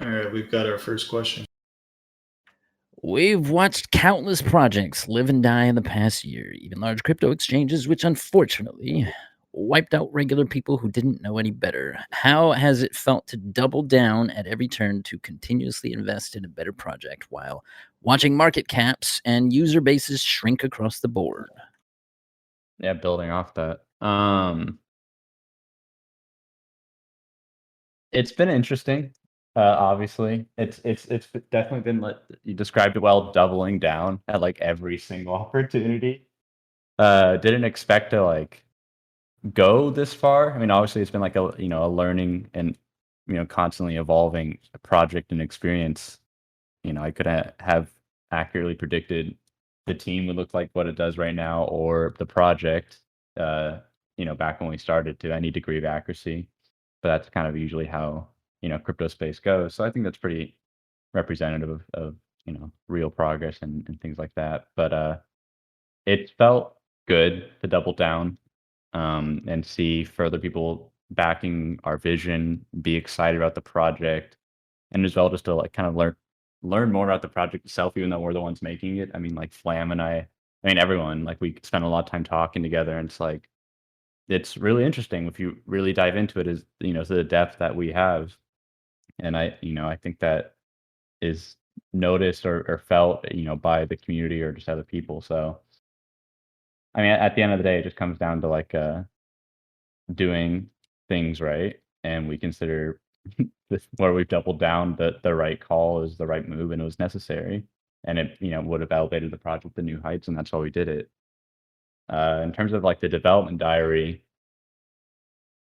All right, we've got our first question. We've watched countless projects live and die in the past year, even large crypto exchanges, which unfortunately wiped out regular people who didn't know any better. How has it felt to double down at every turn to continuously invest in a better project while watching market caps and user bases shrink across the board? Yeah, building off that. It's been interesting. Obviously, it's definitely been like you described it well, doubling down at like every single opportunity. Didn't expect to like go this far. I mean, obviously, it's been like a learning and constantly evolving project and experience. I couldn't have accurately predicted the team would look like what it does right now or the project. Uh, back when we started to any degree of accuracy, but that's kind of usually how crypto space goes. So I think that's pretty representative of real progress and things like that. But it felt good to double down and see further people backing our vision, be excited about the project, and as well just to like kind of learn more about the project itself, even though we're the ones making it. I mean, like Flam and I mean everyone, like we spent a lot of time talking together, and it's like it's really interesting if you really dive into it, is to the depth that we have. And I think that is noticed or felt, by the community or just other people. So I mean, at the end of the day, it just comes down to like doing things right, and we consider this where we've doubled down the right call is the right move, and it was necessary, and it would have elevated the project to new heights, and that's why we did it. In terms of like the development diary,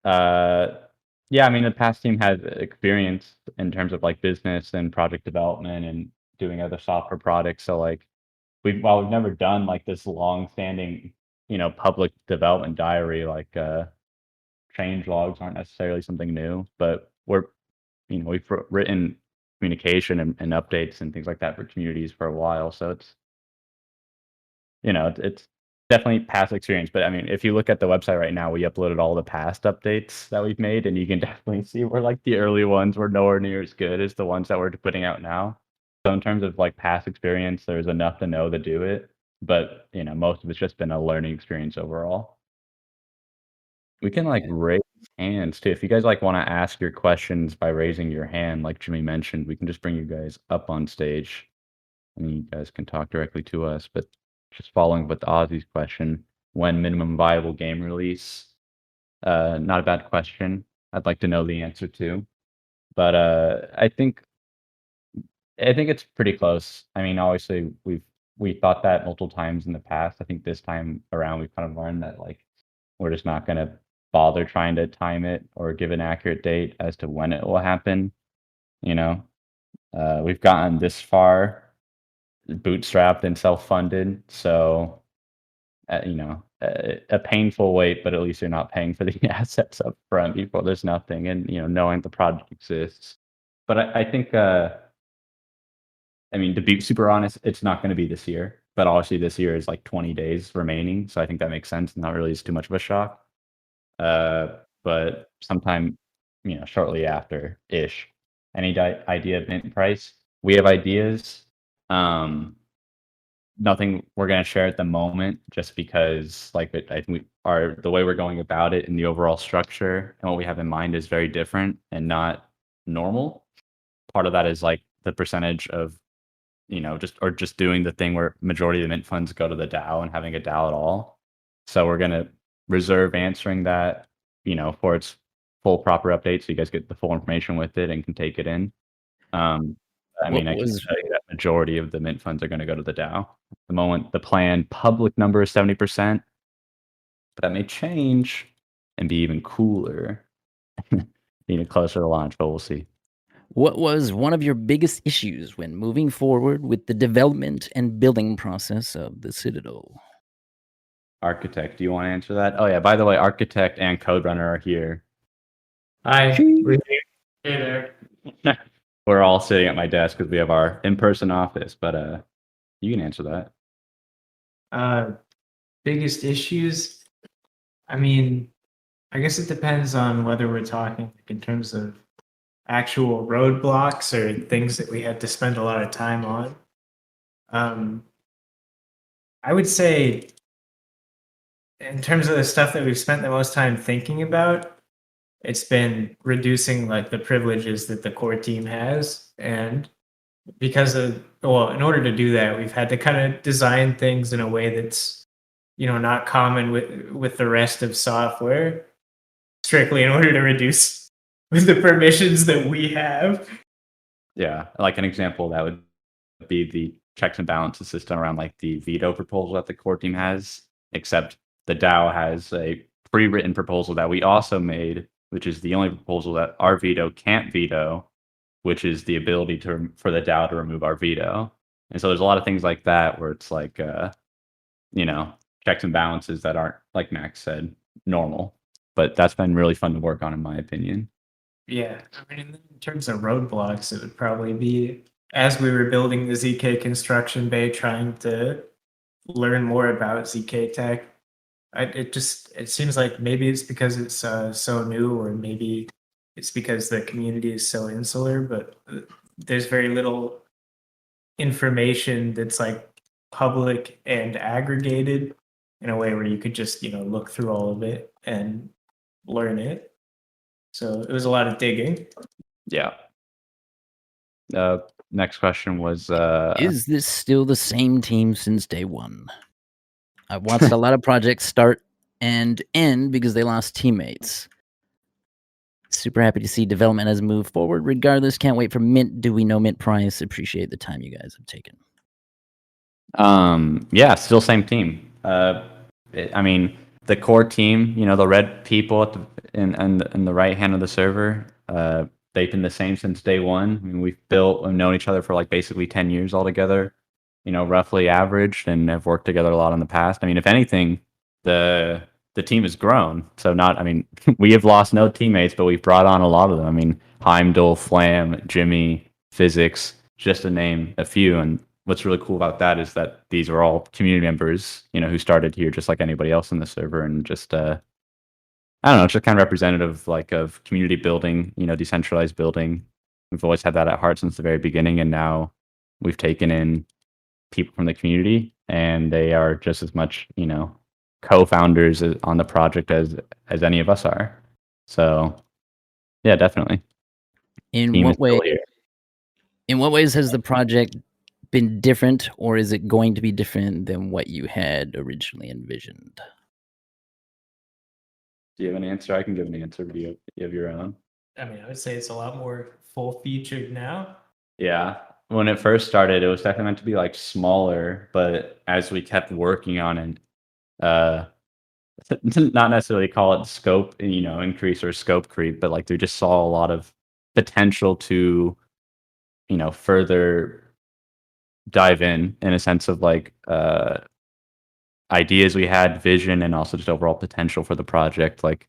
uh, yeah, I mean, the past team has experience in terms of like business and project development and doing other software products. So like while we've never done like this long standing, public development diary, like change logs aren't necessarily something new, but we've written communication and updates and things like that for communities for a while. So it's definitely past experience. But I mean, if you look at the website right now, we uploaded all the past updates that we've made, and you can definitely see where like the early ones were nowhere near as good as the ones that we're putting out now. So in terms of like past experience, there's enough to know to do it. But most of it's just been a learning experience overall. We can like raise hands too. If you guys like want to ask your questions by raising your hand, like Jimmy mentioned, we can just bring you guys up on stage and you guys can talk directly to us. But just following with Ozzy's question, when minimum viable game release? Not a bad question. I'd like to know the answer to. But I think it's pretty close. I mean, obviously we thought that multiple times in the past. I think this time around we've kind of learned that like we're just not gonna bother trying to time it or give an accurate date as to when it will happen. You know, we've gotten this far, bootstrapped and self-funded, so a painful wait, but at least you're not paying for the assets up front before there's nothing, and knowing the project exists. But I think I mean, to be super honest, it's not going to be this year. But obviously, this year is like 20 days remaining, so I think that makes sense. Not really is too much of a shock. But sometime, shortly after ish. Any idea of mint price? We have ideas. Nothing we're going to share at the moment, just because like I think the way we're going about it and the overall structure and what we have in mind is very different and not normal. Part of that is like the percentage of just doing the thing where majority of the mint funds go to the DAO and having a DAO at all. So we're gonna reserve answering that, for its full proper update, so you guys get the full information with it and can take it in. I What mean, I can was tell you that majority of the mint funds are going to go to the DAO. At the moment, the planned public number is 70%, but that may change and be even cooler, closer to launch. But we'll see. what was one of your biggest issues when moving forward with the development and building process of the Citadel? Architect, do you want to answer that? Oh yeah, by the way, Architect and Code Runner are here. Hi. Chee. Hey there. We're all sitting at my desk because we have our in-person office, but you can answer that. Biggest issues? I mean, I guess it depends on whether we're talking in terms of actual roadblocks or things that we had to spend a lot of time on. I would say, in terms of the stuff that we've spent the most time thinking about, it's been reducing like the privileges that the core team has. And because of, well, in order to do that, we've had to kind of design things in a way that's, not common with the rest of software, strictly in order to reduce the permissions that we have. Yeah, like an example that would be the checks and balances system around like the veto proposal that the core team has, except the DAO has a pre-written proposal that we also made, which is the only proposal that our veto can't veto, which is the ability for the DAO to remove our veto. And so there's a lot of things like that where it's like, checks and balances that aren't, like Max said, normal. But that's been really fun to work on, in my opinion. Yeah, I mean, in terms of roadblocks, it would probably be as we were building the ZK construction bay, trying to learn more about ZK tech. It seems like maybe it's because it's so new, or maybe it's because the community is so insular, but there's very little information that's like public and aggregated in a way where you could just look through all of it and learn it. So it was a lot of digging. Yeah. Next question was Is this still the same team since day one? I've watched a lot of projects start and end because they lost teammates. Super happy to see development has moved forward. Regardless, can't wait for Mint. Do we know Mint price? Appreciate the time you guys have taken. Yeah, still same team. I mean, the core team, the red people in the right hand of the server, they've been the same since day one. I mean, we've known each other for like basically 10 years altogether, roughly averaged, and have worked together a lot in the past. I mean, if anything, the team has grown. So we have lost no teammates, but we've brought on a lot of them. I mean, Heimdall, Flam, Jimmy, Physics, just to name a few. And what's really cool about that is that these are all community members, who started here just like anybody else in the server, and just I don't know, it's just kind of representative of community building, decentralized building. We've always had that at heart since the very beginning, and now we've taken in people from the community, and they are just as much, co-founders on the project as any of us are. So, yeah, definitely. In what ways has the project been different, or is it going to be different than what you had originally envisioned? Do you have an answer? I can give an answer. Do you have your own? I mean, I would say it's a lot more full-featured now. Yeah. When it first started, it was definitely meant to be like smaller, but as we kept working on it, not necessarily call it scope, increase or scope creep, but like we just saw a lot of potential to, further dive in a sense of like ideas we had, vision, and also just overall potential for the project. Like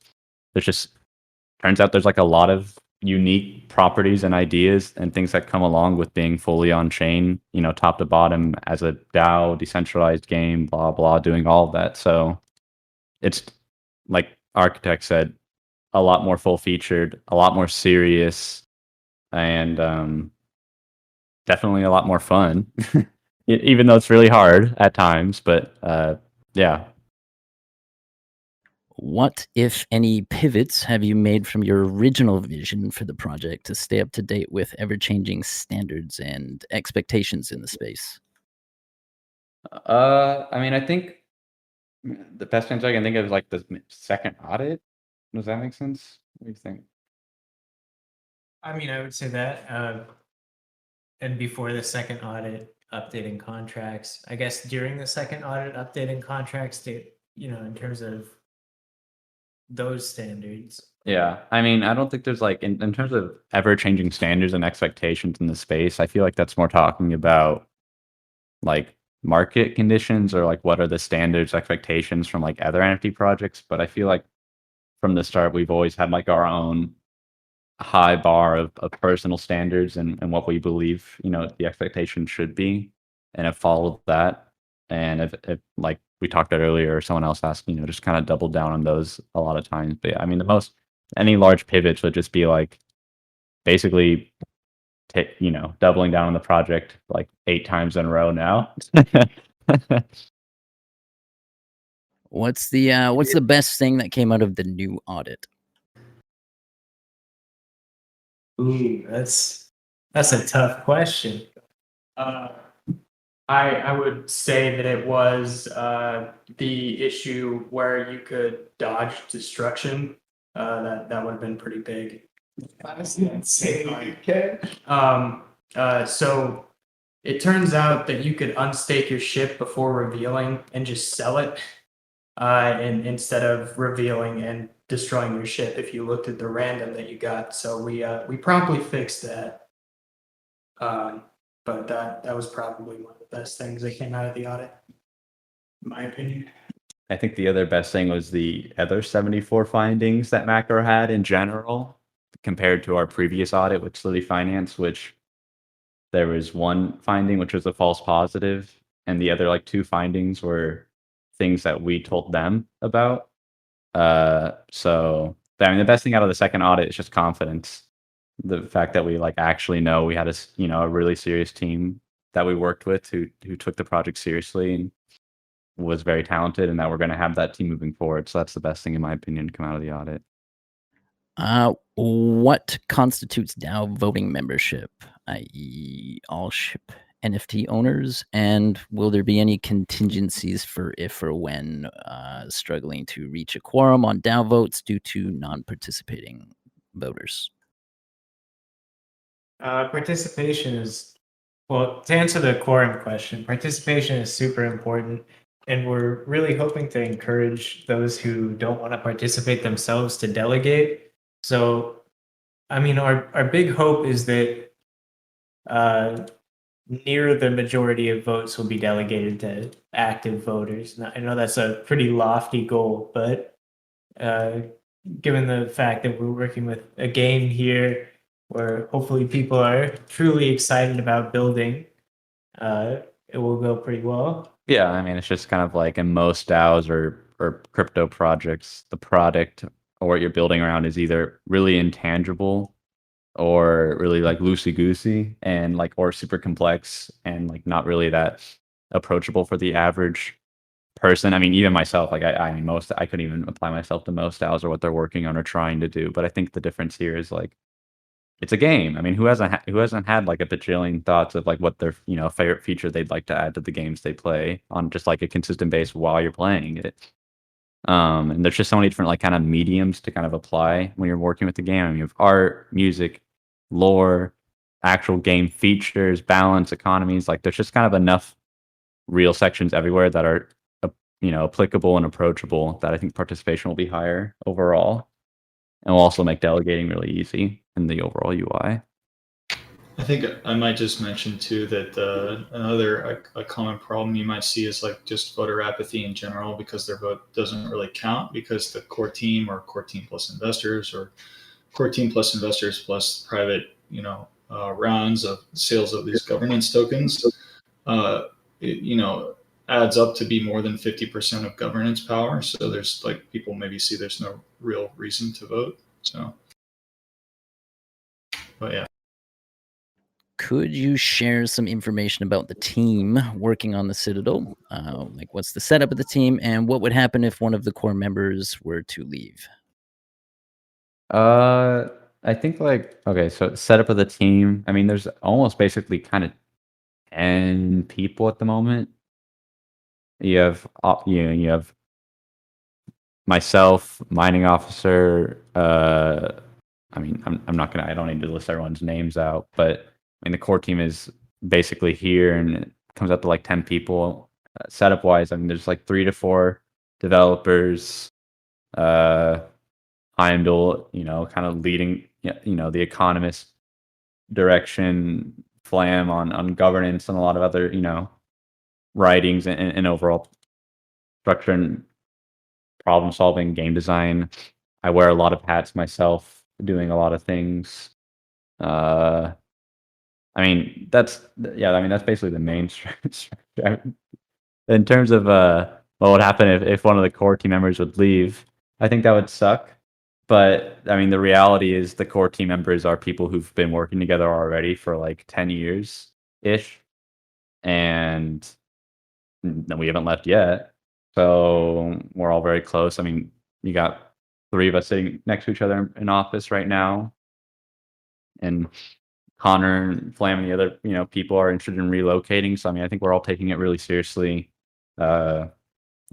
turns out there's like a lot of unique properties and ideas and things that come along with being fully on chain, top to bottom as a DAO, decentralized game, blah, blah, doing all of that. So it's like Architect said, a lot more full featured, a lot more serious, and definitely a lot more fun, even though it's really hard at times. But yeah. What, if any, pivots have you made from your original vision for the project to stay up to date with ever-changing standards and expectations in the space? I think the best answer I can think of is like the second audit. Does that make sense? What do you think? I mean, I would say that, and before the second audit, updating contracts. I guess during the second audit, updating contracts in terms of those standards. Yeah, I mean, I don't think there's like in terms of ever-changing standards and expectations in the space, I feel like that's more talking about like market conditions, or like what are the standards expectations from like other NFT projects. But I feel like from the start, we've always had like our own high bar of personal standards and what we believe, the expectation should be, and have followed that. And if like we talked about earlier, or someone else asked, just kind of double down on those a lot of times. But yeah, I mean, any large pivots would just be like basically doubling down on the project like 8 times in a row now. What's the best thing that came out of the new audit? Ooh, that's a tough question. I would say that it was the issue where you could dodge destruction. That would have been pretty big. Honestly, I'd say okay. So it turns out that you could unstake your ship before revealing and just sell it, and instead of revealing and destroying your ship if you looked at the random that you got. So we promptly fixed that. But that was probably one of the best things that came out of the audit, in my opinion. I think the other best thing was the other 74 findings that Macro had in general, compared to our previous audit with City Finance, which there was one finding which was a false positive, and the other like 2 findings were things that we told them about. So I mean, the best thing out of the second audit is just confidence. The fact that we like actually know we had a really serious team that we worked with who took the project seriously and was very talented, and that we're going to have that team moving forward. So that's the best thing, in my opinion, to come out of the audit. What constitutes DAO voting membership, i.e., all ship NFT owners, and will there be any contingencies for if or when struggling to reach a quorum on DAO votes due to non-participating voters? Participation is, well, to answer the quorum question, participation is super important. And we're really hoping to encourage those who don't want to participate themselves to delegate. So, I mean, our big hope is that near the majority of votes will be delegated to active voters. Now, I know that's a pretty lofty goal, but given the fact that we're working with a game here where hopefully people are truly excited about building, it will go pretty well. Yeah, I mean, it's just kind of like in most DAOs or crypto projects, the product or what you're building around is either really intangible or really like loosey goosey and like or super complex and like not really that approachable for the average person. I mean, even myself, like I couldn't even apply myself to most DAOs or what they're working on or trying to do. But I think the difference here is like it's a game. I mean, who hasn't had like a bajillion thoughts of like what their favorite feature they'd like to add to the games they play on just like a consistent base while you're playing it. And there's just so many different like kind of mediums to kind of apply when you're working with the game. I mean, you have art, music, lore, actual game features, balance, economies. Like there's just kind of enough real sections everywhere that are applicable and approachable that I think participation will be higher overall, and will also make delegating really easy in the overall UI. I think I might just mention too that another a common problem you might see is like just voter apathy in general, because their vote doesn't really count because the core team or core team plus investors or core team plus investors plus private rounds of sales of these governance tokens adds up to be more than 50% of governance power. So there's like people maybe see there's no real reason to vote. So, but yeah. Could you share some information about the team working on the Citadel? Like what's the setup of the team and what would happen if one of the core members were to leave? I think like, okay, so setup of the team. I mean, there's almost basically kind of 10 people at the moment. You have you have myself, mining officer. I mean, I don't need to list everyone's names out, but I mean, the core team is basically here, and it comes up to like 10 people. Setup wise, I mean, there's like 3 to 4 developers. Heimdall, kind of leading, the economist direction, Flam on governance, and a lot of other, writings and overall structure and problem solving, game design. I wear a lot of hats myself, doing a lot of things. I mean, that's basically the main structure. In terms of what would happen if one of the core team members would leave, I think that would suck. But I mean, the reality is the core team members are people who've been working together already for like 10 years ish. And we haven't left yet. So we're all very close. I mean, you got 3 of us sitting next to each other in office right now. And Connor and Flam and the other, people are interested in relocating. So I mean, I think we're all taking it really seriously. We're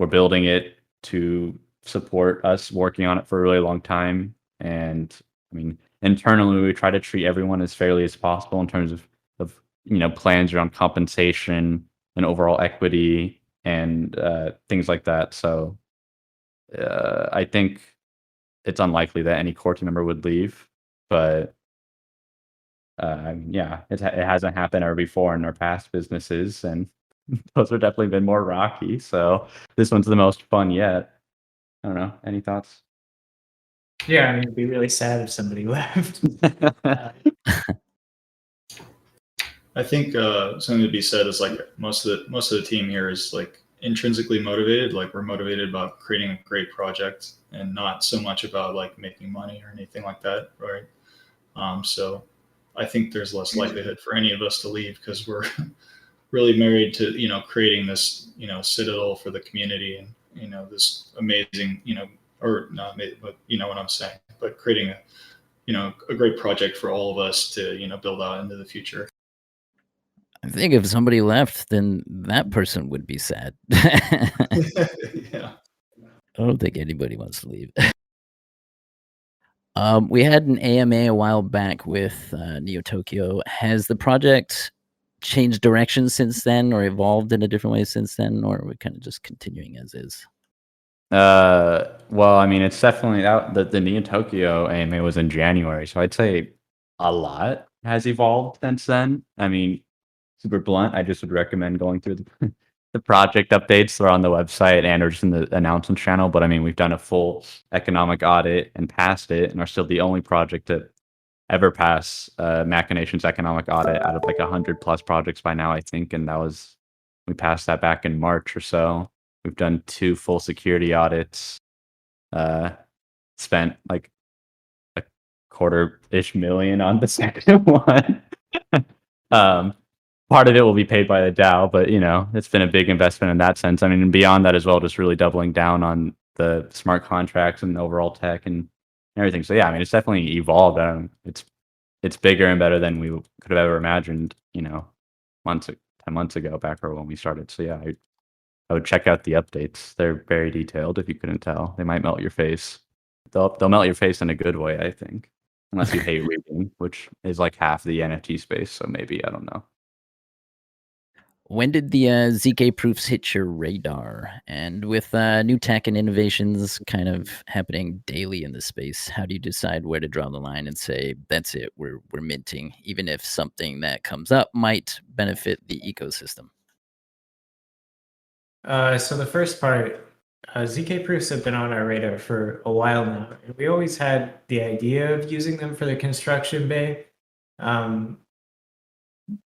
building it to support us working on it for a really long time. And I mean, internally, we try to treat everyone as fairly as possible in terms of plans around compensation and overall equity and things like that. So I think it's unlikely that any core team member would leave, but yeah, it hasn't happened ever before in our past businesses, and those have definitely been more rocky. So this one's the most fun yet. I don't know. Any thoughts? Yeah, I mean, it'd be really sad if somebody left. I think something to be said is like most of the team here is like intrinsically motivated. Like we're motivated about creating a great project and not so much about like making money or anything like that, right? So I think there's less likelihood for any of us to leave because we're really married to creating this Citadel for the community and this amazing or not, but you know what I'm saying, but creating a great project for all of us to build out into the future. I think if somebody left, then that person would be sad. Yeah. I don't think anybody wants to leave. We had an AMA a while back with Neo Tokyo. Has the project changed direction since then, or evolved in a different way since then, or are we kind of just continuing as is? Well, I mean, it's definitely out. The Neo Tokyo AMA was in January, so I'd say a lot has evolved since then. I mean, super blunt, I just would recommend going through the project updates. They're on the website and or just in the announcement channel. But I mean, we've done a full economic audit and passed it, and are still the only project to ever pass Machination's economic audit out of like 100+ projects by now, I think. And we passed that back in March or so. We've done 2 full security audits, spent like a quarter-ish million on the second one. Part of it will be paid by the DAO, but it's been a big investment in that sense. I mean, and beyond that as well, just really doubling down on the smart contracts and overall tech and everything. So yeah, I mean, it's definitely evolved. It's bigger and better than we could have ever imagined, 10 months ago, back when we started. So yeah, I would check out the updates. They're very detailed. If you couldn't tell, they might melt your face. They'll melt your face in a good way, I think, unless you hate reading, which is like half the NFT space. So maybe, I don't know. When did the ZK proofs hit your radar? And with new tech and innovations kind of happening daily in the space, how do you decide where to draw the line and say, that's it, we're minting, even if something that comes up might benefit the ecosystem? So the first part, ZK proofs have been on our radar for a while now. And we always had the idea of using them for the construction bay.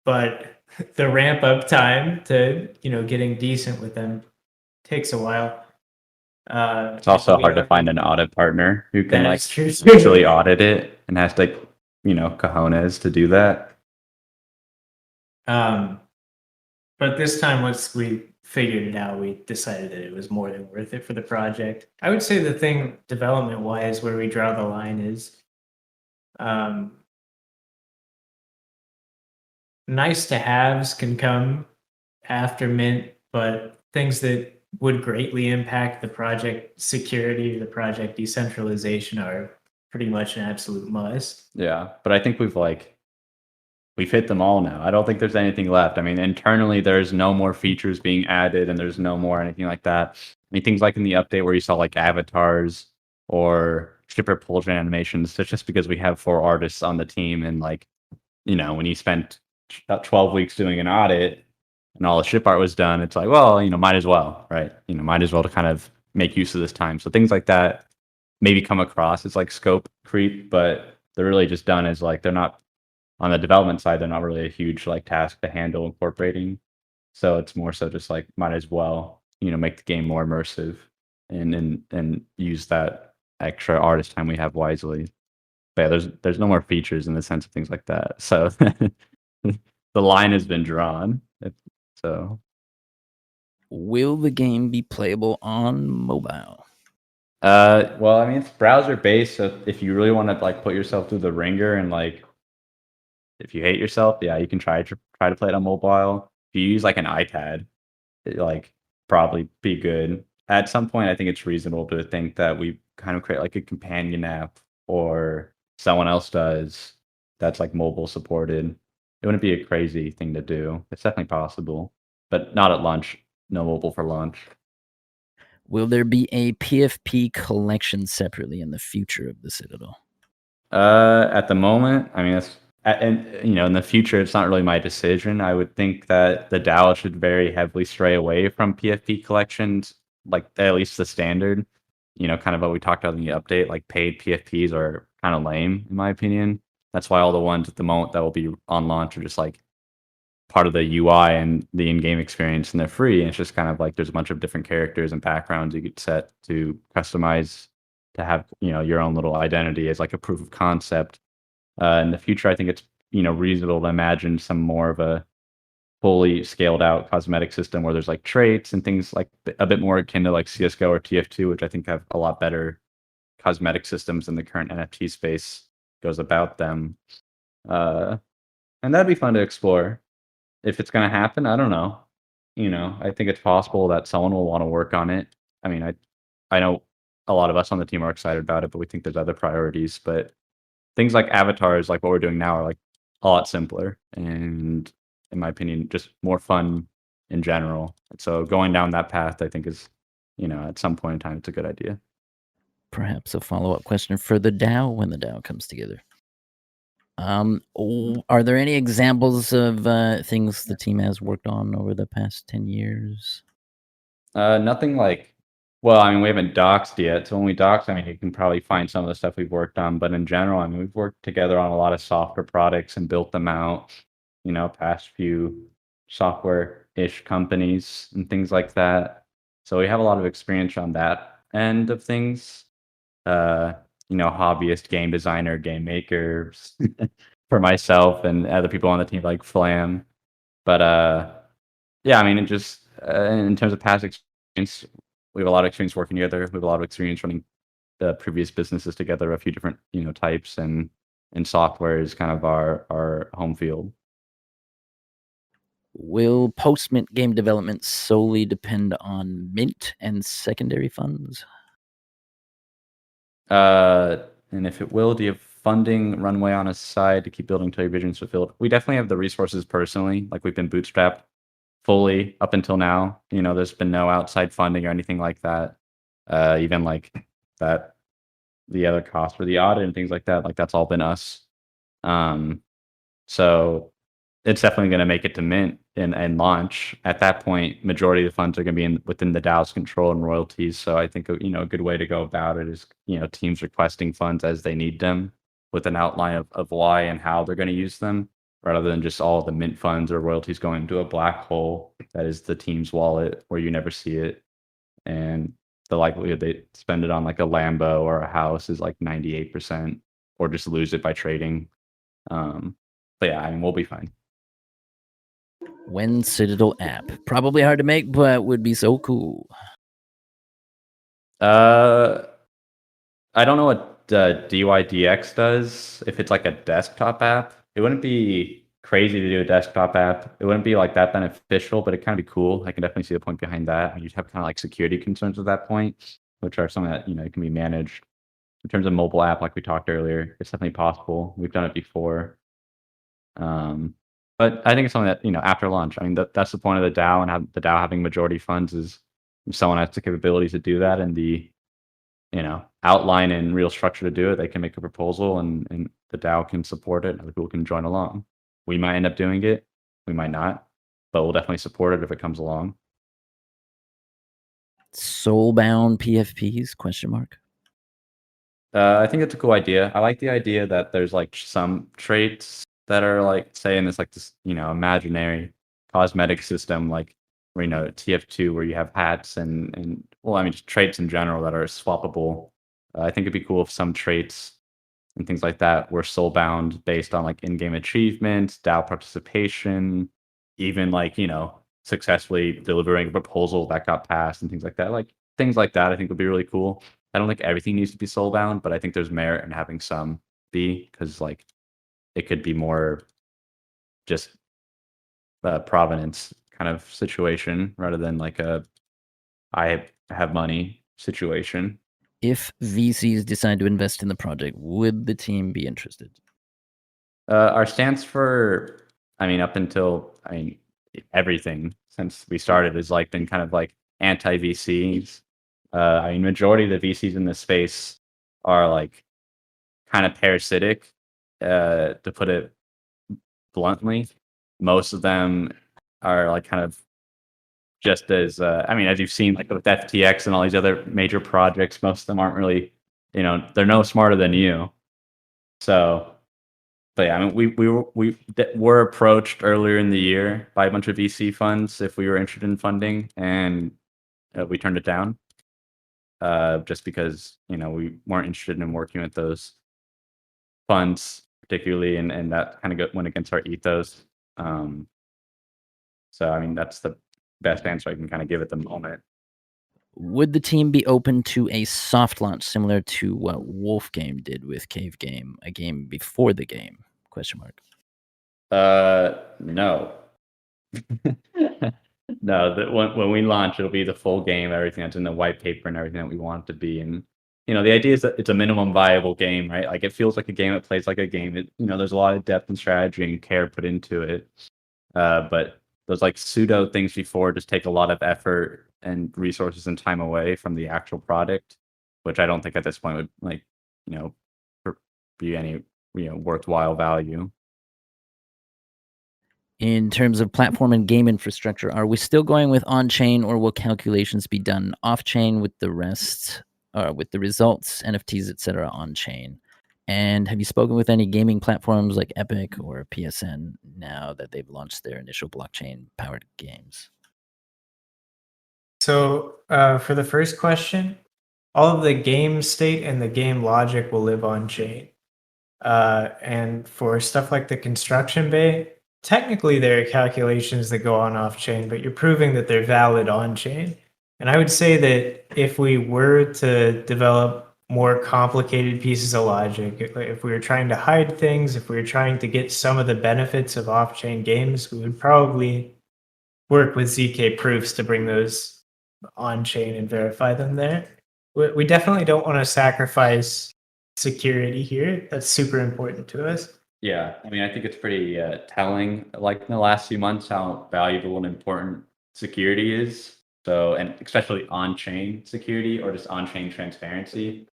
But the ramp up time to getting decent with them takes a while. It's also hard to find an audit partner who can like That's true. actually audit it and has like cojones to do that. But this time, once we figured it out, we decided that it was more than worth it for the project. I would say the thing development wise where we draw the line is nice to haves can come after mint, but things that would greatly impact the project security, the project decentralization are pretty much an absolute must. Yeah, but I think we've hit them all now. I don't think there's anything left. I mean, internally, there's no more features being added, and there's no more anything like that. I mean, things like in the update where you saw like avatars or ship propulsion animations. It's just because we have 4 artists on the team, and like, when you spent about 12 weeks doing an audit and all the ship art was done, it's like, well, might as well, right? Might as well to kind of make use of this time. So things like that maybe come across as like scope creep, but they're really just done as like, they're not on the development side, they're not really a huge like task to handle incorporating. So it's more so just like, might as well, make the game more immersive and use that extra artist time we have wisely. But yeah, there's no more features in the sense of things like that. So the line has been drawn. So Will the game be playable on mobile? well, I mean, it's browser based, so if you really want to like put yourself through the ringer and like if you hate yourself, yeah, you can try to play it on mobile. If you use like an iPad, it, like probably be good. At some point, I think it's reasonable to think that we kind of create like a companion app or someone else does that's like mobile supported. It wouldn't be a crazy thing to do. It's definitely possible, but not at launch. No mobile for launch. Will there be a PFP collection separately in the future of the Citadel? At the moment, I mean, and you know, in the future, it's not really my decision. I would think that the DAO should very heavily stray away from PFP collections, like at least the standard. You know, kind of what we talked about in the update. Like paid PFPs are kind of lame, in my opinion. That's why all the ones at the moment that will be on launch are just like part of the UI and the in-game experience, and they're free. And it's just kind of like there's a bunch of different characters and backgrounds you could set to customize to have, you know, your own little identity as like a proof of concept. In the future, I think it's, you know, reasonable to imagine some more of a fully scaled out cosmetic system where there's like traits and things like a bit more akin to like CSGO or TF2, which I think have a lot better cosmetic systems than the current NFT space goes about them. And that'd be fun to explore. If it's going to happen, I don't know. You know, I think it's possible that someone will want to work on it. I mean, I know a lot of us on the team are excited about it, but we think there's other priorities. But things like avatars, like what we're doing now, are like a lot simpler and, in my opinion, just more fun in general. So going down that path, I think is, you know, at some point in time, it's a good idea. Perhaps a follow-up question for the DAO when the DAO comes together. Are there any examples of things the team has worked on over the past 10 years? Nothing like, well, I mean, we haven't doxed yet. So when we dox, I mean, you can probably find some of the stuff we've worked on. But in general, I mean, we've worked together on a lot of software products and built them out, you know, past few software-ish companies and things like that. So we have a lot of experience on that end of things. You know, hobbyist game designer, game maker for myself and other people on the team like Flam. But yeah, I mean, it just in terms of past experience, we have a lot of experience working together. We have a lot of experience running the previous businesses together, a few different, you know, types, and software is kind of our home field. Will post-mint game development solely depend on mint and secondary funds? And if it will, do you have funding runway on a side to keep building till your vision's fulfilled? We definitely have the resources personally. Like we've been bootstrapped fully up until now. You know, there's been no outside funding or anything like that. Even like that, the other costs for the audit and things like that, like that's all been us. So it's definitely going to make it to mint and launch. At that point, majority of the funds are going to be within the DAO's control and royalties. So I think, you know, a good way to go about it is, you know, teams requesting funds as they need them with an outline of why and how they're going to use them, rather than just all the mint funds or royalties going into a black hole that is the team's wallet where you never see it. And the likelihood they spend it on like a Lambo or a house is like 98%, or just lose it by trading. But yeah, I mean, we'll be fine. When Citadel app? Probably hard to make, but would be so cool. I don't know what DYDX does. If it's like a desktop app, it wouldn't be crazy to do a desktop app. It wouldn't be like that beneficial, but it kind of be cool. I can definitely see the point behind that. You'd have kind of like security concerns at that point, which are something that, you know, can be managed. In terms of mobile app, like we talked earlier, it's definitely possible. We've done it before. But I think it's something that, you know, after launch, I mean, that's the point of the DAO, and the DAO having majority funds is if someone has the capability to do that and the, you know, outline and real structure to do it, they can make a proposal and the DAO can support it. Other people can join along. We might end up doing it. We might not, but we'll definitely support it if it comes along. Soulbound PFPs? Question mark. I think it's a cool idea. I like the idea that there's like some traits that are like, say, in this, you know, imaginary cosmetic system, like where, you know, TF2, where you have hats and well, I mean, just traits in general that are swappable. I think it'd be cool if some traits and things like that were soul bound based on like in-game achievements, DAO participation, even like, successfully delivering a proposal that got passed and things like that. Like things like that I think would be really cool. I don't think everything needs to be soul bound, but I think there's merit in having some be, because like it could be more just provenance kind of situation rather than like a I have money situation. If VCs decide to invest in the project, would the team be interested? Our stance for, up until, everything since we started has like been kind of like anti VCs. Majority of the VCs in this space are like kind of parasitic, to put it bluntly. Most of them are like kind of just as, as you've seen like with FTX and all these other major projects, most of them aren't really, they're no smarter than you. So, but yeah, we were approached earlier in the year by a bunch of VC funds if we were interested in funding, and we turned it down, just because we weren't interested in working with those funds particularly, and that kind of went against our ethos. So that's the best answer I can kind of give at the moment. Would the team be open to a soft launch similar to what Wolf Game did with Cave Game, a game before the game? Question mark. No. No, when we launch, it'll be the full game, everything that's in the white paper and everything that we want it to be. And the idea is that it's a minimum viable game, right? Like it feels like a game, it plays like a game. There's a lot of depth and strategy and care put into it. But those like pseudo things before just take a lot of effort and resources and time away from the actual product, which I don't think at this point would like, be any worthwhile value. In terms of platform and game infrastructure, are we still going with on-chain, or will calculations be done off-chain with the rest, with the results, NFTs, etc. on-chain? And have you spoken with any gaming platforms like Epic or PSN now that they've launched their initial blockchain-powered games? So for the first question, all of the game state and the game logic will live on chain. And for stuff like the construction bay, technically there are calculations that go on off chain, but you're proving that they're valid on chain. And I would say that if we were to develop more complicated pieces of logic, if we were trying to hide things, if we were trying to get some of the benefits of off chain games, we would probably work with ZK proofs to bring those on chain and verify them there. We definitely don't want to sacrifice security here. That's super important to us. Yeah, I think it's pretty telling, like in the last few months, how valuable and important security is. So, and especially on-chain security or just on-chain transparency.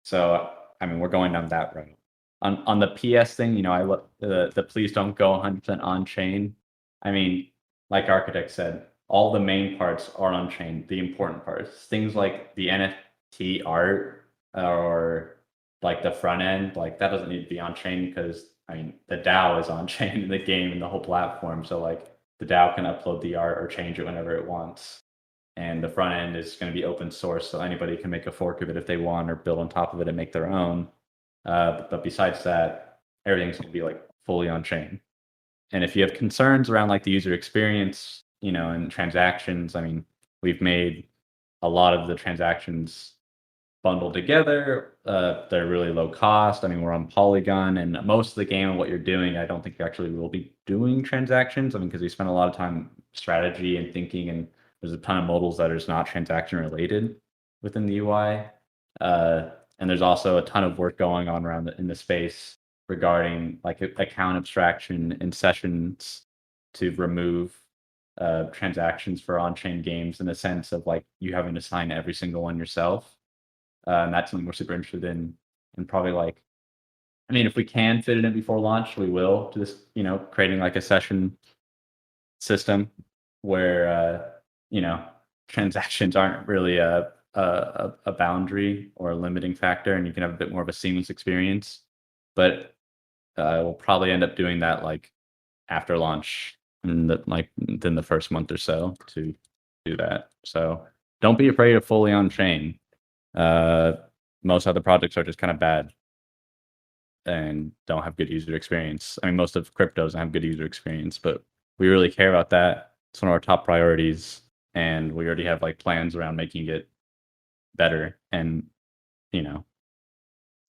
So, we're going down that road. On the PS thing, I look the please don't go 100% on-chain. Like Architect said, all the main parts are on-chain. The important parts, things like the NFT art or like the front end, like that doesn't need to be on chain because the DAO is on chain in the game and the whole platform. So like the DAO can upload the art or change it whenever it wants. And the front end is going to be open source, so anybody can make a fork of it if they want or build on top of it and make their own. But besides that, everything's going to be like fully on chain. And if you have concerns around like the user experience, and transactions, we've made a lot of the transactions bundled together. They're really low cost. We're on Polygon, and most of the game and what you're doing, I don't think you actually will be doing transactions. Because we spend a lot of time strategy and thinking, and there's a ton of modals that are just not transaction related within the UI. And there's also a ton of work going on around in the space regarding like account abstraction and sessions to remove transactions for on-chain games in the sense of like you having to sign every single one yourself. And that's something we're super interested in. And probably like, if we can fit it in before launch, we will. Just, creating like a session system where, transactions aren't really a boundary or a limiting factor, and you can have a bit more of a seamless experience. But we'll probably end up doing that like after launch, within the first month or so to do that. So don't be afraid of fully on chain. most other projects are just kind of bad and don't have good user experience. I mean, most of crypto doesn't have good user experience, but we really care about that. It's one of our top priorities, and we already have like plans around making it better. And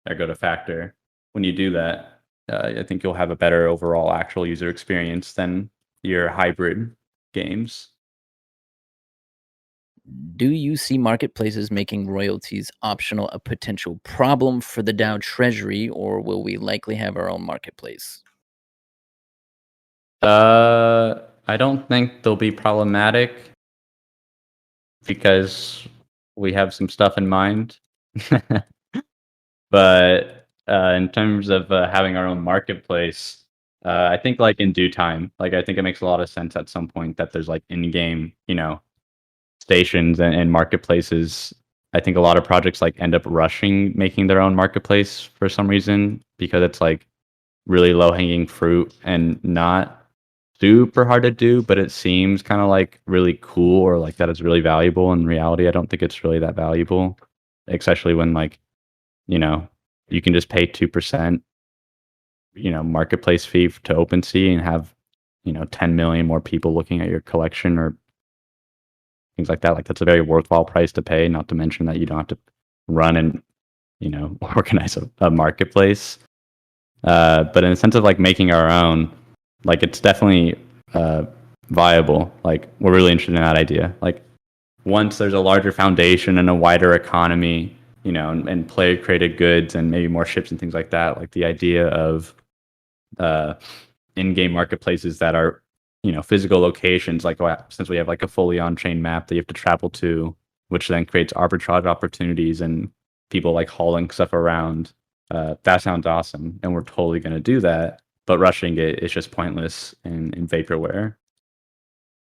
ergo to factor, when you do that, I think you'll have a better overall actual user experience than your hybrid games. Do you see marketplaces making royalties optional a potential problem for the DAO treasury, or will we likely have our own marketplace? I don't think they'll be problematic because we have some stuff in mind. But in terms of having our own marketplace, I think like in due time, like I think it makes a lot of sense at some point that there's like in-game, stations and marketplaces. I think a lot of projects like end up rushing making their own marketplace for some reason because it's like really low-hanging fruit and not super hard to do, but it seems kind of like really cool or like that is really valuable. In reality, I don't think it's really that valuable, especially when like you can just pay 2%, marketplace fee to OpenSea and have 10 million more people looking at your collection or things like that. Like that's a very worthwhile price to pay, not to mention that you don't have to run and organize a marketplace. But in the sense of like making our own, like it's definitely viable. Like we're really interested in that idea. Like once there's a larger foundation and a wider economy, and player created goods and maybe more ships and things like that, like the idea of in-game marketplaces that are physical locations, like since we have like a fully on-chain map that you have to travel to, which then creates arbitrage opportunities and people like hauling stuff around. That sounds awesome, and we're totally going to do that. But rushing it is just pointless in vaporware,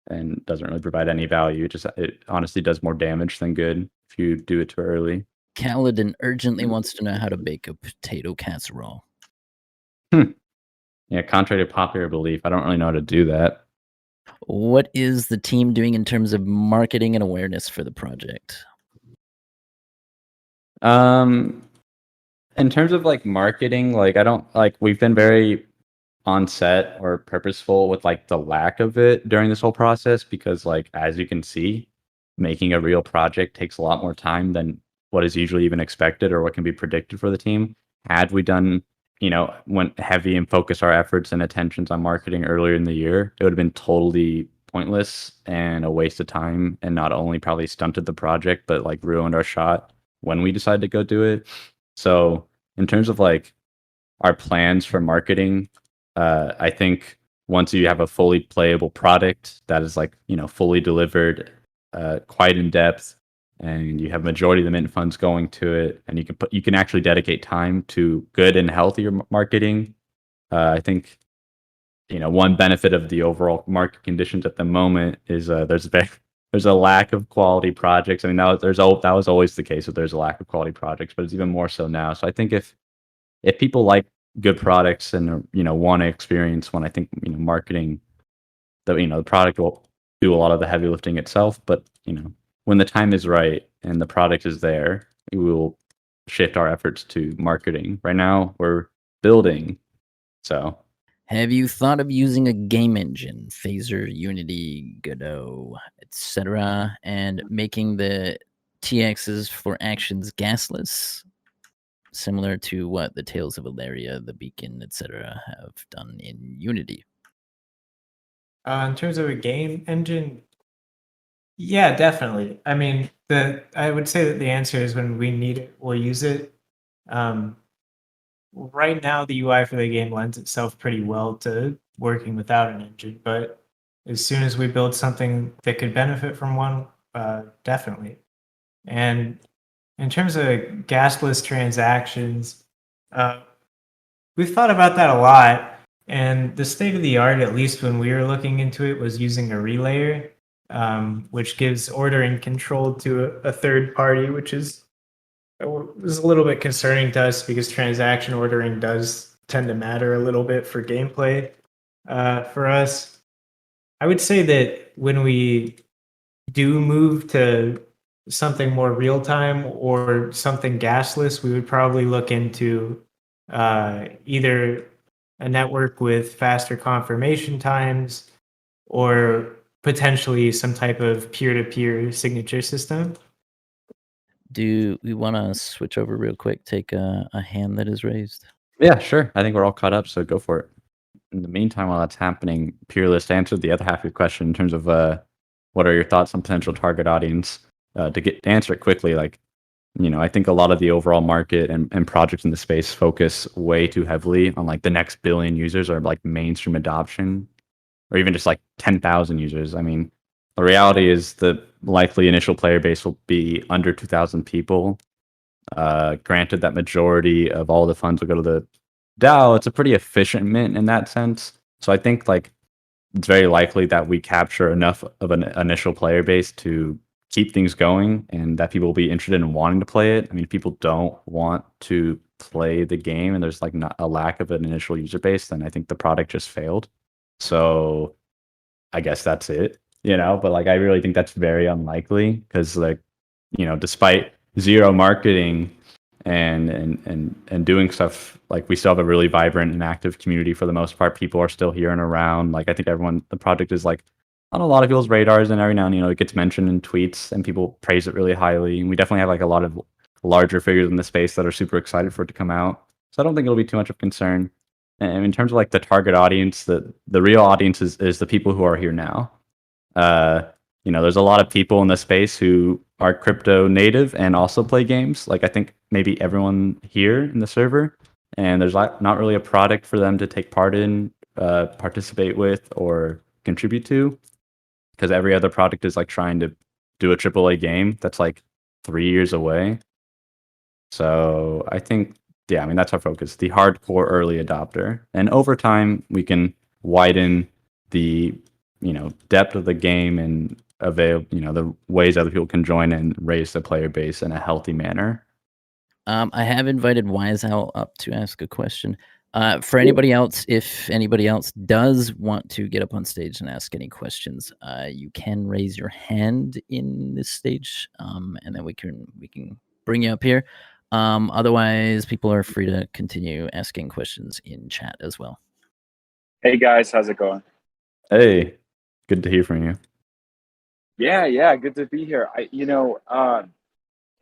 and doesn't really provide any value. It honestly does more damage than good if you do it too early. Kaladin urgently wants to know how to bake a potato casserole. Yeah, contrary to popular belief, I don't really know how to do that. What is the team doing in terms of marketing and awareness for the project? In terms of like marketing, like I don't like we've been very on set or purposeful with like the lack of it during this whole process because like as you can see, making a real project takes a lot more time than what is usually even expected or what can be predicted for the team. Had we done, went heavy and focused our efforts and attentions on marketing earlier in the year, it would have been totally pointless and a waste of time, and not only probably stunted the project, but like ruined our shot when we decided to go do it. So in terms of like our plans for marketing, I think once you have a fully playable product that is like, fully delivered, quite in depth, and you have majority of the mint funds going to it, and you can actually dedicate time to good and healthier marketing. I think one benefit of the overall market conditions at the moment is there's a lack of quality projects. I mean that was always the case that there's a lack of quality projects, but it's even more so now. So I think if people like good products and want to experience one, I think marketing the product will do a lot of the heavy lifting itself, but when the time is right and the product is there, we will shift our efforts to marketing. Right now, we're building. So, have you thought of using a game engine, Phaser, Unity, Godot, etc., and making the TXs for actions gasless, similar to what the Tales of Ilaria, the Beacon, etc., have done in Unity? In terms of a game engine, yeah, definitely. I mean, I would say that the answer is when we need it, we'll use it. Right now, the UI for the game lends itself pretty well to working without an engine, but as soon as we build something that could benefit from one, definitely. And in terms of gasless transactions, we've thought about that a lot. And the state of the art, at least when we were looking into it, was using a relayer, which gives ordering control to a third party, which was a little bit concerning to us because transaction ordering does tend to matter a little bit for gameplay. For us, I would say that when we do move to something more real time or something gasless, we would probably look into either a network with faster confirmation times or potentially some type of peer-to-peer signature system. Do we want to switch over real quick? Take a hand that is raised. Yeah, sure. I think we're all caught up, so go for it. In the meantime, while that's happening, Peerless answered the other half of your question in terms of what are your thoughts on potential target audience. To answer it quickly, like, I think a lot of the overall market and projects in the space focus way too heavily on like the next billion users or like mainstream adoption, or even just like 10,000 users. I mean, the reality is the likely initial player base will be under 2,000 people. Granted that majority of all the funds will go to the DAO, it's a pretty efficient mint in that sense. So I think like it's very likely that we capture enough of an initial player base to keep things going and that people will be interested in wanting to play it. I mean, if people don't want to play the game and there's like not a lack of an initial user base, then I think the product just failed. So I guess that's it, but like I really think that's very unlikely because like, despite zero marketing and doing stuff, like we still have a really vibrant and active community for the most part. People are still here and around. Like I think the project is like on a lot of people's radars, and every now and it gets mentioned in tweets and people praise it really highly. And we definitely have like a lot of larger figures in the space that are super excited for it to come out. So I don't think it'll be too much of concern. And in terms of like the target audience, the real audience is the people who are here now. There's a lot of people in the space who are crypto native and also play games. Like I think maybe everyone here in the server, and there's not really a product for them to take part in, participate with, or contribute to, because every other product is like trying to do a AAA game that's like 3 years away. So I think, yeah, I mean, that's our focus, the hardcore early adopter. And over time, we can widen the, depth of the game and avail, the ways other people can join and raise the player base in a healthy manner. I have invited Wise Owl up to ask a question. For anybody else, if anybody else does want to get up on stage and ask any questions, you can raise your hand in this stage, and then we can bring you up here. Otherwise, people are free to continue asking questions in chat as well. Hey guys, how's it going? Hey, good to hear from you. Yeah, good to be here.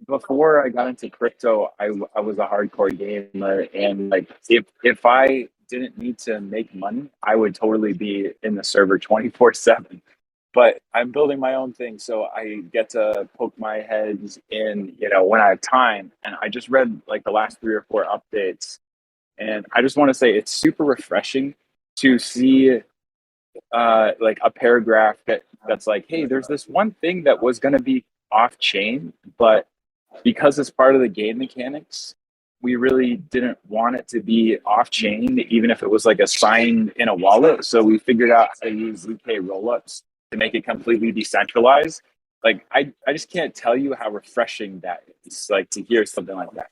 Before I got into crypto, I was a hardcore gamer, and like if I didn't need to make money, I would totally be in the server 24/7. But I'm building my own thing, so I get to poke my heads in, when I have time. And I just read like the last 3 or 4 updates, and I just want to say it's super refreshing to see like a paragraph that's like, hey, there's this one thing that was going to be off chain, but because it's part of the game mechanics, we really didn't want it to be off chain, even if it was like a sign in a wallet. So we figured out how to use ZK rollups to make it completely decentralized. Like I just can't tell you how refreshing that is, like to hear something like that.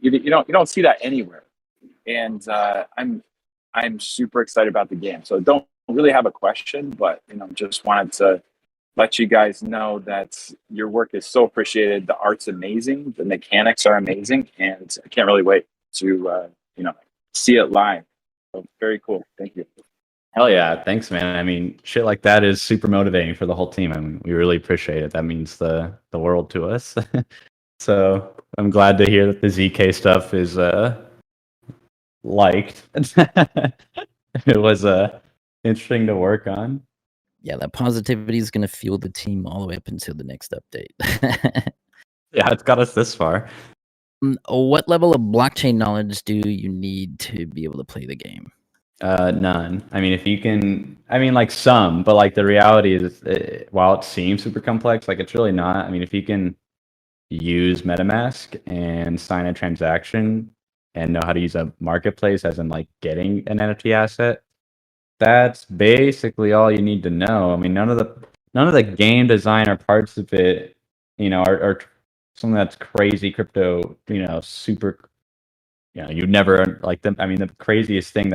You don't see that anywhere. And I'm super excited about the game. So don't really have a question, but just wanted to let you guys know that your work is so appreciated. The art's amazing, the mechanics are amazing, and I can't really wait to see it live. So very cool. Thank you. Hell yeah, thanks, man. I mean, shit like that is super motivating for the whole team. I mean, we really appreciate it. That means the world to us. So I'm glad to hear that the ZK stuff is liked. It was interesting to work on. Yeah, that positivity is going to fuel the team all the way up until the next update. Yeah, it's got us this far. What level of blockchain knowledge do you need to be able to play the game? None. I mean, if you can, like some, but like the reality is, while it seems super complex, like it's really not. I mean, if you can use MetaMask and sign a transaction and know how to use a marketplace, as in like getting an NFT asset, that's basically all you need to know. I mean, none of the game design or parts of it, are something that's crazy crypto, super, you'd never like them. I mean, the craziest thing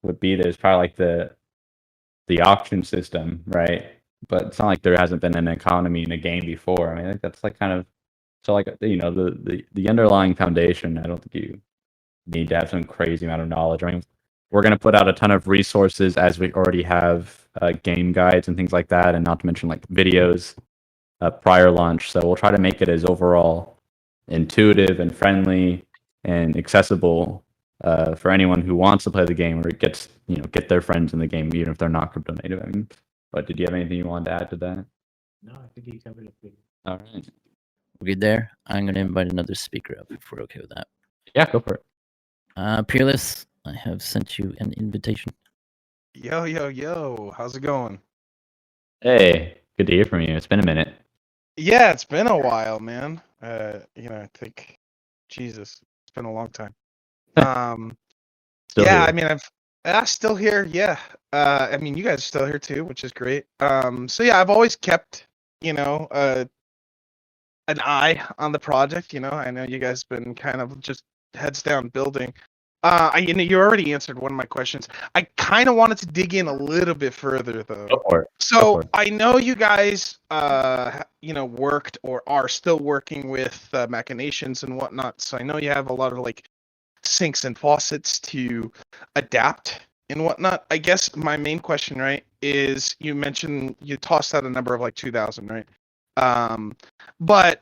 would be there's probably like the auction system, right? but it's not like there hasn't been an economy in a game before. I mean, I think that's like kind of so like the underlying foundation. I don't think you need to have some crazy amount of knowledge. I mean, we're going to put out a ton of resources as we already have game guides and things like that, and not to mention like videos prior launch. So we'll try to make it as overall intuitive and friendly and accessible for anyone who wants to play the game or gets get their friends in the game, even if they're not crypto native. I mean, but did you have anything you wanted to add to that? No, I think you covered it. All right. We're good there. I'm going to invite another speaker up if we're okay with that. Yeah, go for it. Peerless, I have sent you an invitation. Yo, how's it going? Hey, good to hear from you. It's been a minute. Yeah, it's been a while, man. I think, Jesus, it's been a long time. Still Yeah, here. I mean, I'm still here. Yeah. I mean, you guys are still here too, which is great. So yeah, I've always kept, an eye on the project. I know you guys been kind of just heads down building. You already answered one of my questions. I kind of wanted to dig in a little bit further though. Go for it. So I know you guys, worked or are still working with machinations and whatnot. So I know you have a lot of like sinks and faucets to adapt and whatnot. I guess my main question, right, is you mentioned you tossed out a number of like 2,000, right? But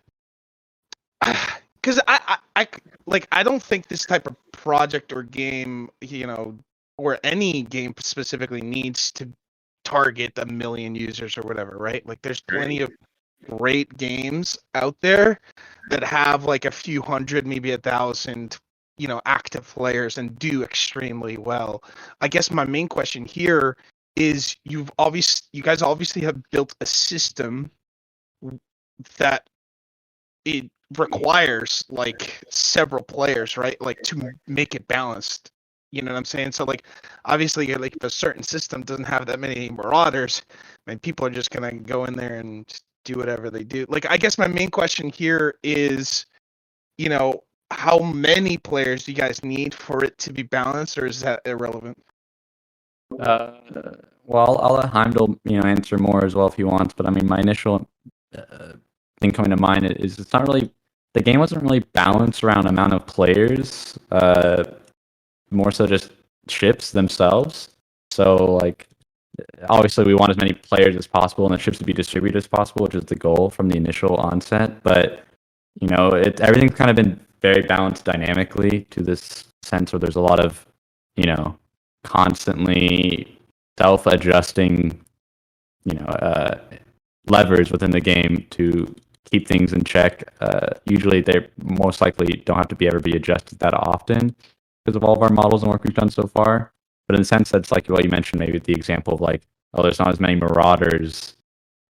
because I don't think this type of project or game, or any game specifically needs to target 1 million users or whatever, right? Like there's plenty of great games out there that have like a few hundred, maybe 1,000, active players and do extremely well. I guess my main question here is you guys obviously have built a system that it requires like several players, right? Like to make it balanced. You know what I'm saying? So like obviously like if a certain system doesn't have that many marauders, and people are just gonna go in there and just do whatever they do. Like I guess my main question here is, how many players do you guys need for it to be balanced, or is that irrelevant? Well, I'll let Heimdall, answer more as well if he wants. But I mean, my initial thing coming to mind is it's not really the game wasn't really balanced around amount of players. More so just ships themselves. So like, obviously we want as many players as possible and the ships to be distributed as possible, which is the goal from the initial onset. But everything's kind of been very balanced dynamically to this sense where there's a lot of constantly self-adjusting levers within the game to keep things in check. Usually they most likely don't have to ever be adjusted that often because of all of our models and work we've done so far. But in the sense that's like what you mentioned, maybe the example of like, there's not as many marauders.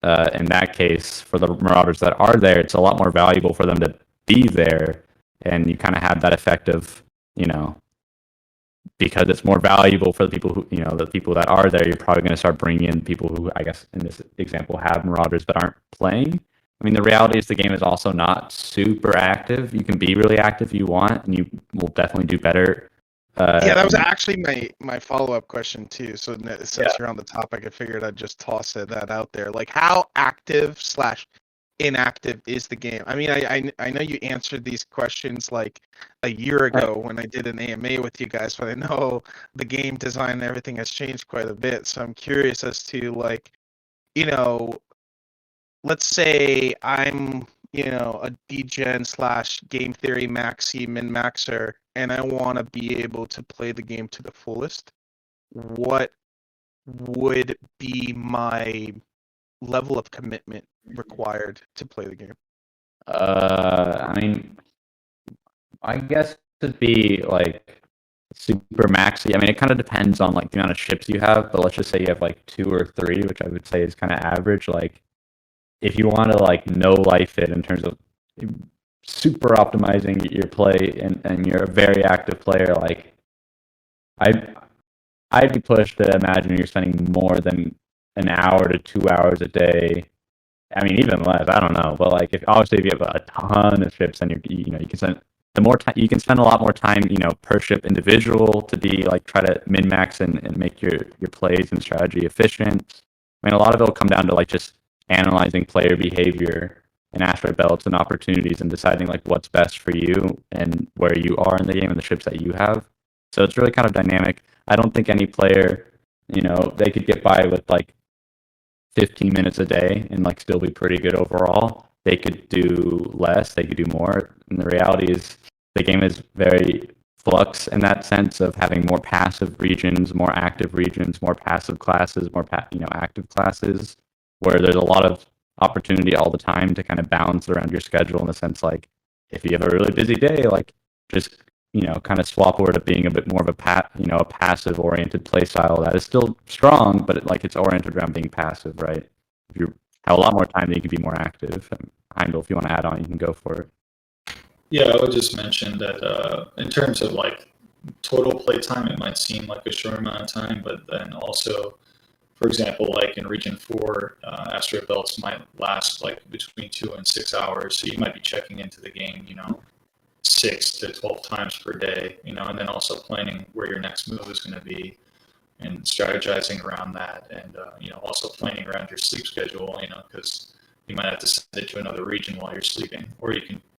In that case, for the marauders that are there, it's a lot more valuable for them to be there. And you kind of have that effect of, because it's more valuable for the people who, the people that are there, you're probably going to start bringing in people who, I guess, in this example, have marauders but aren't playing. I mean, the reality is the game is also not super active. You can be really active if you want, and you will definitely do better. Yeah, that was actually my follow-up question too. So since you're on the topic, I figured I'd just toss that out there. Like, how active / inactive is the game? I mean, I know you answered these questions like a year ago when I did an AMA with you guys, but I know the game design and everything has changed quite a bit. So I'm curious as to like, let's say I'm a degen / game theory maxi min maxer, and I want to be able to play the game to the fullest. What would be my level of commitment required to play the game? I mean, I guess it'd be like super maxi. I mean, it kind of depends on like the amount of ships you have, but let's just say you have like 2 or 3, which I would say is kind of average. Like, if you want to like no life it in terms of super optimizing your play and you're a very active player, like I'd be pushed to imagine you're spending more than an hour to 2 hours a day. I mean, even less. I don't know, but like if you have a ton of ships, then you can spend you can spend a lot more time per ship individual to be like try to min max and make your plays and strategy efficient. I mean, a lot of it will come down to like just analyzing player behavior and asteroid belts and opportunities and deciding like what's best for you and where you are in the game and the ships that you have. So it's really kind of dynamic. I don't think any player, they could get by with like 15 minutes a day and like still be pretty good overall. They could do less, they could do more. And the reality is the game is very flux in that sense of having more passive regions, more active regions, more passive classes, more active classes, where there's a lot of opportunity all the time to kind of balance around your schedule in the sense like if you have a really busy day, like just kind of swap over to being a bit more of a passive oriented play style that is still strong, but it's oriented around being passive, right? If you have a lot more time, then you can be more active. And Heimdall, if you want to add on, you can go for it. Yeah, I would just mention that in terms of like total play time, it might seem like a short amount of time, but then also, for example, like in Region 4, asteroid belts might last like between 2 and 6 hours. So you might be checking into the game, 6 to 12 times per day, and then also planning where your next move is going to be and strategizing around that. And, also planning around your sleep schedule, because you might have to send it to another region while you're sleeping, or you can